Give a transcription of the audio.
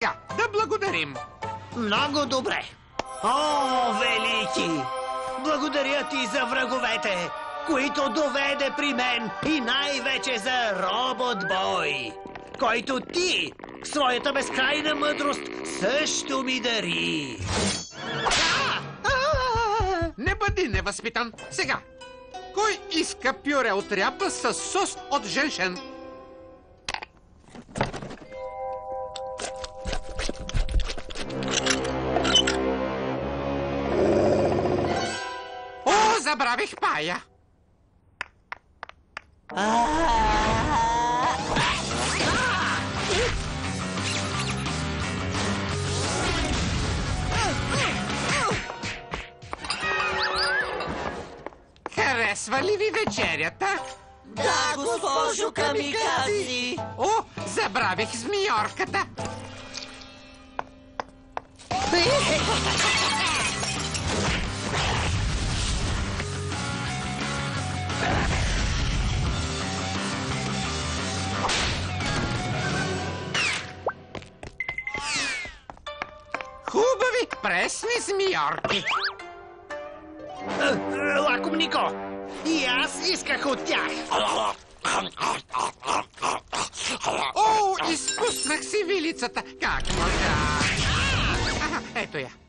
Да благодарим. Много добре. О, велики! Благодаря ти за враговете, които доведе при мен и най-вече за Робот Бой, който ти, своята безкрайна мъдрост, също ми дари. Не бъди невъзпитан. Сега, кой иска пюре от ряба с сос от женшен? О, забравих пая. Харесва ли ви вечерята? Да, госпожо Камикадзи! О, забравих змиорката. Хубави, пресни змиорки. Лакомнико! И аз исках от тях. О, изпуснах си вилицата. Как можа? Ето я.